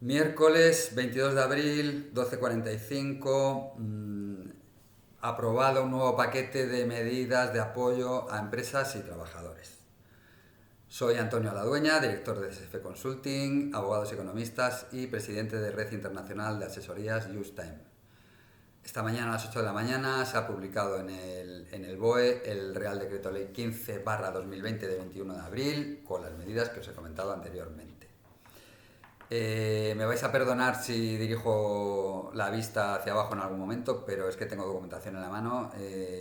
Miércoles 22 de abril, 12:45, aprobado un nuevo paquete de medidas de apoyo a empresas y trabajadores. Soy Antonio Aladueña, director de CSF Consulting, abogados y economistas y presidente de Red Internacional de Asesorías Justime. Esta mañana a las 8 de la mañana se ha publicado en el BOE el Real Decreto Ley 15/2020 de 21 de abril con las medidas que os he comentado anteriormente. Me vais a perdonar si dirijo la vista hacia abajo en algún momento, pero es que tengo documentación en la mano,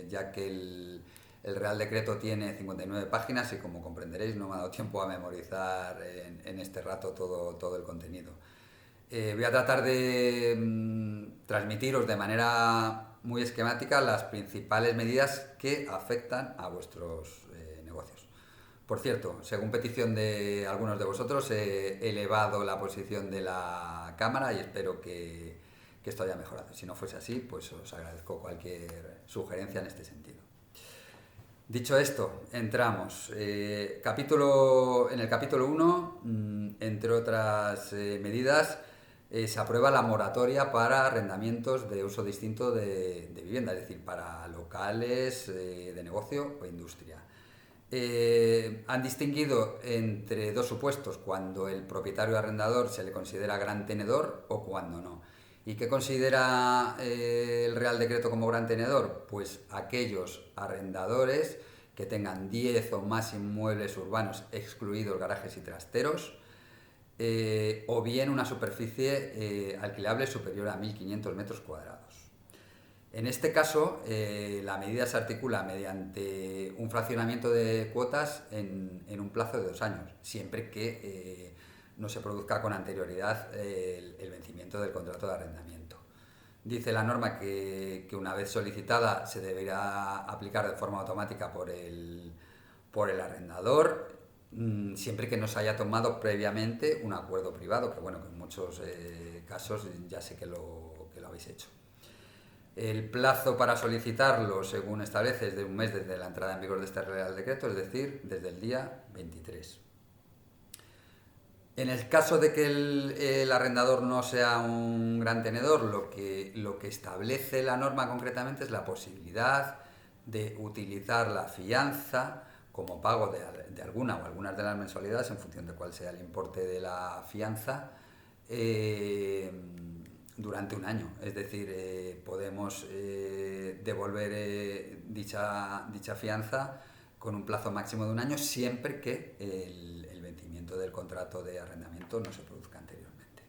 ya que el Real Decreto tiene 59 páginas y, como comprenderéis, no me ha dado tiempo a memorizar en este rato todo el contenido. Voy a tratar de transmitiros de manera muy esquemática las principales medidas que afectan a vuestros negocios. Por cierto, según petición de algunos de vosotros, he elevado la posición de la cámara y espero que esto haya mejorado. Si no fuese así, pues os agradezco cualquier sugerencia en este sentido. Dicho esto, entramos. En el capítulo 1, entre otras medidas, se aprueba la moratoria para arrendamientos de uso distinto de vivienda, es decir, para locales de negocio o industria. Han distinguido entre dos supuestos: cuando el propietario arrendador se le considera gran tenedor o cuando no. ¿Y qué considera el Real Decreto como gran tenedor? Pues aquellos arrendadores que tengan 10 o más inmuebles urbanos, excluidos garajes y trasteros, o bien una superficie alquilable superior a 1.500 metros cuadrados. En este caso, la medida se articula mediante un fraccionamiento de cuotas en un plazo de 2 años, siempre que no se produzca con anterioridad el vencimiento del contrato de arrendamiento. Dice la norma que una vez solicitada se deberá aplicar de forma automática por el arrendador, siempre que no se haya tomado previamente un acuerdo privado, que bueno, que en muchos casos ya sé que lo habéis hecho. El plazo para solicitarlo, según establece, es de un mes desde la entrada en vigor de este Real Decreto, es decir, desde el día 23. En el caso de que el arrendador no sea un gran tenedor, lo que establece la norma concretamente es la posibilidad de utilizar la fianza como pago de alguna o algunas de las mensualidades, en función de cuál sea el importe de la fianza, durante un año. Es decir, podemos devolver dicha fianza con un plazo máximo de un año, siempre que el vencimiento del contrato de arrendamiento no se produzca anteriormente.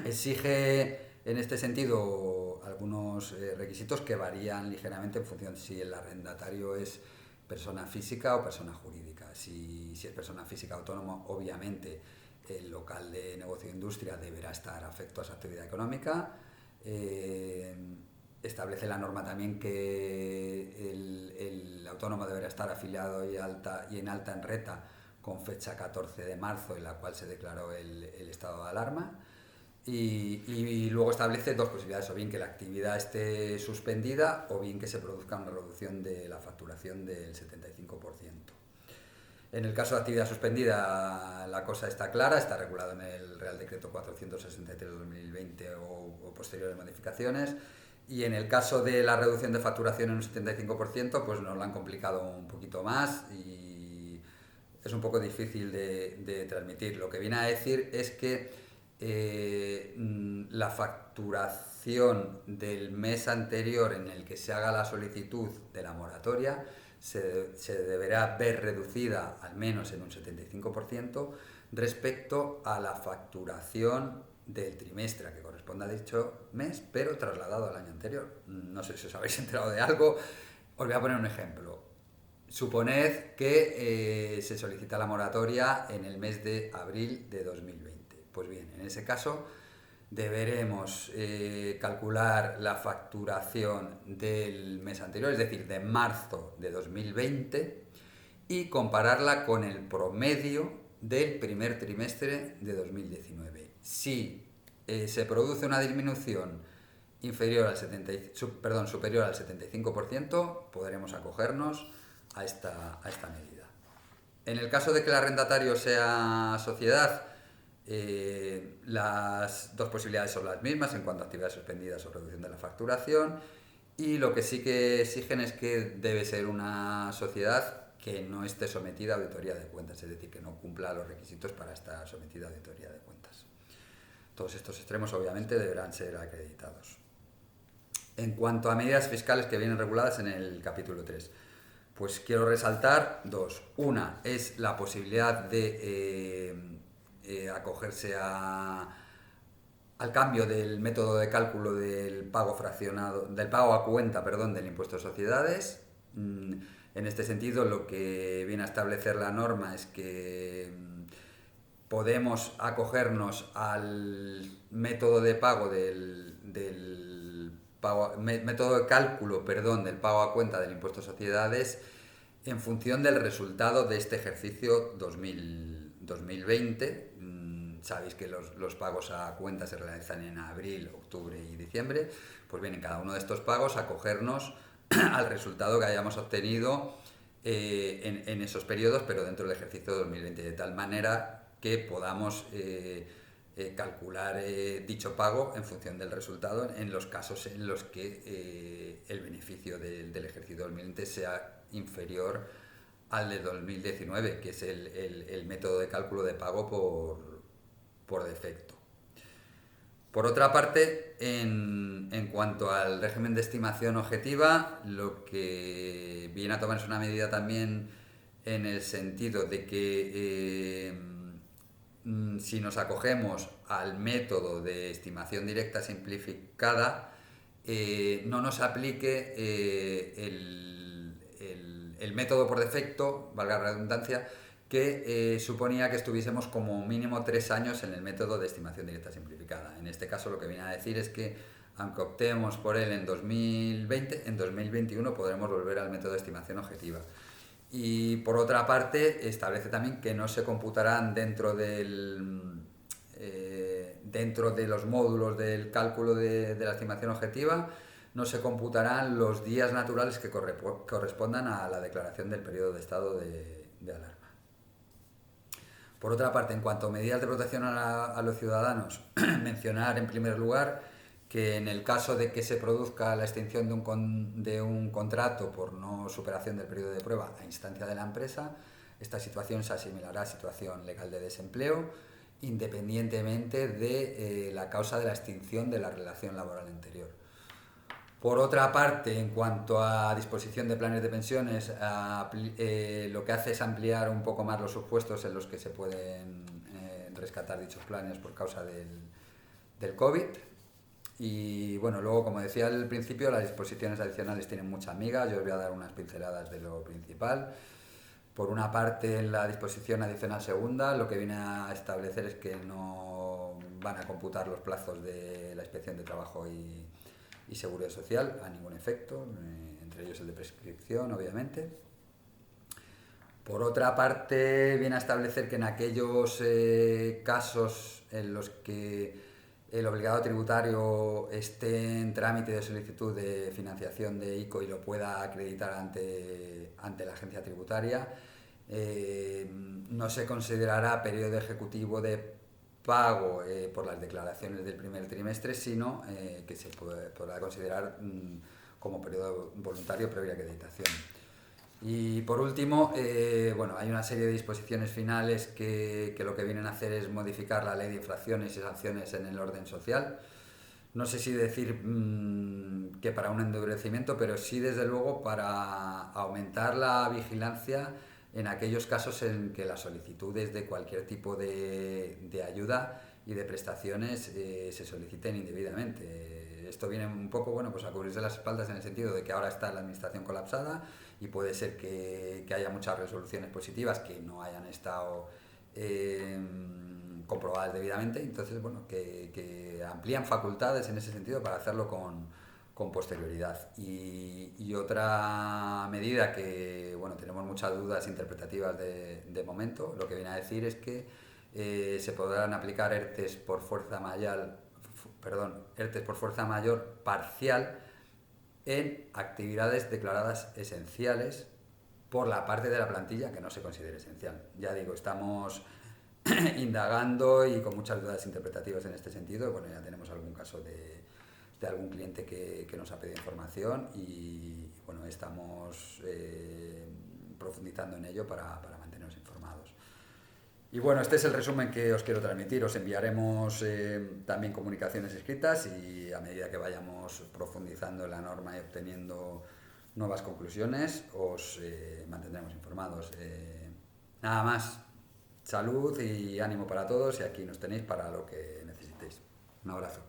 Exige en este sentido algunos requisitos que varían ligeramente en función de si el arrendatario es persona física o persona jurídica. Si es persona física autónoma, obviamente el local de negocio e industria deberá estar afecto a su actividad económica. Establece la norma también que el autónomo deberá estar afiliado y en alta en RETA con fecha 14 de marzo, en la cual se declaró el estado de alarma. Y luego establece dos posibilidades: o bien que la actividad esté suspendida o bien que se produzca una reducción de la facturación del 75%. En el caso de actividad suspendida, la cosa está clara, está regulado en el Real Decreto 463/2020 o posteriores modificaciones. Y en el caso de la reducción de facturación en un 75%, pues nos lo han complicado un poquito más y es un poco difícil de transmitir. Lo que viene a decir es que la facturación del mes anterior en el que se haga la solicitud de la moratoria se deberá ver reducida al menos en un 75% respecto a la facturación del trimestre que corresponda a dicho mes, pero trasladado al año anterior. No sé si os habéis enterado de algo. Os voy a poner un ejemplo. Suponed que se solicita la moratoria en el mes de abril de 2020. Pues bien, en ese caso deberemos calcular la facturación del mes anterior, es decir, de marzo de 2020, y compararla con el promedio del primer trimestre de 2019. Si se produce una disminución superior al 75%, podremos acogernos a esta medida. En el caso de que el arrendatario sea sociedad, Las dos posibilidades son las mismas en cuanto a actividades suspendidas o reducción de la facturación, y lo que sí que exigen es que debe ser una sociedad que no esté sometida a auditoría de cuentas, es decir, que no cumpla los requisitos para estar sometida a auditoría de cuentas. Todos estos extremos obviamente deberán ser acreditados. En cuanto a medidas fiscales que vienen reguladas en el capítulo 3, pues quiero resaltar dos. Una es la posibilidad de acogerse al cambio del método de cálculo del pago fraccionado, del pago a cuenta, perdón, del impuesto de sociedades. En este sentido, lo que viene a establecer la norma es que podemos acogernos al método de pago método de cálculo, perdón, del pago a cuenta del impuesto de sociedades en función del resultado de este ejercicio 2020. Sabéis que los pagos a cuenta se realizan en abril, octubre y diciembre. Pues bien, en cada uno de estos pagos acogernos al resultado que hayamos obtenido en esos periodos, pero dentro del ejercicio 2020, de tal manera que podamos calcular dicho pago en función del resultado en los casos en los que el beneficio del ejercicio 2020 sea inferior al de 2019, que es el método de cálculo de pago por defecto. Por otra parte, en cuanto al régimen de estimación objetiva, lo que viene a tomar es una medida también en el sentido de que si nos acogemos al método de estimación directa simplificada, no nos aplique el método por defecto, valga la redundancia, que suponía que estuviésemos como mínimo 3 años en el método de estimación directa simplificada. En este caso lo que viene a decir es que aunque optemos por él en 2020, en 2021 podremos volver al método de estimación objetiva. Y por otra parte establece también que no se computarán dentro de los módulos del cálculo de la estimación objetiva, no se computarán los días naturales que correspondan a la declaración del periodo de estado de alarma. Por otra parte, en cuanto a medidas de protección a los ciudadanos, mencionar en primer lugar que en el caso de que se produzca la extinción de un contrato por no superación del periodo de prueba a instancia de la empresa, esta situación se asimilará a situación legal de desempleo, independientemente de la causa de la extinción de la relación laboral anterior. Por otra parte, en cuanto a disposición de planes de pensiones, lo que hace es ampliar un poco más los supuestos en los que se pueden rescatar dichos planes por causa del COVID. Y bueno, luego, como decía al principio, las disposiciones adicionales tienen muchas migas. Yo os voy a dar unas pinceladas de lo principal. Por una parte, en la disposición adicional segunda, lo que viene a establecer es que no van a computar los plazos de la Inspección de Trabajo y Seguridad Social a ningún efecto, entre ellos el de prescripción, obviamente. Por otra parte, viene a establecer que en aquellos casos en los que el obligado tributario esté en trámite de solicitud de financiación de ICO y lo pueda acreditar ante la agencia tributaria, no se considerará periodo ejecutivo de pago por las declaraciones del primer trimestre, sino que se podrá considerar como periodo voluntario previa acreditación. Y por último, bueno, hay una serie de disposiciones finales que lo que vienen a hacer es modificar la ley de infracciones y sanciones en el orden social. No sé si decir que para un endurecimiento, pero sí desde luego para aumentar la vigilancia en aquellos casos en que las solicitudes de cualquier tipo de ayuda y de prestaciones se soliciten indebidamente. Esto viene un poco, bueno, pues a cubrirse las espaldas en el sentido de que ahora está la administración colapsada y puede ser que haya muchas resoluciones positivas que no hayan estado comprobadas debidamente. Entonces, bueno, que amplían facultades en ese sentido para hacerlo con posterioridad. Y otra medida que, bueno, tenemos muchas dudas interpretativas de momento, lo que viene a decir es que se podrán aplicar ERTEs por fuerza mayor parcial en actividades declaradas esenciales por la parte de la plantilla que no se considere esencial. Ya digo, estamos indagando y con muchas dudas interpretativas en este sentido. Bueno, ya tenemos algún caso de algún cliente que nos ha pedido información y bueno, estamos profundizando en ello para mantenernos informados. Y bueno, este es el resumen que os quiero transmitir. Os enviaremos también comunicaciones escritas y a medida que vayamos profundizando en la norma y obteniendo nuevas conclusiones, os mantendremos informados. Nada más. Salud y ánimo para todos y aquí nos tenéis para lo que necesitéis. Un abrazo.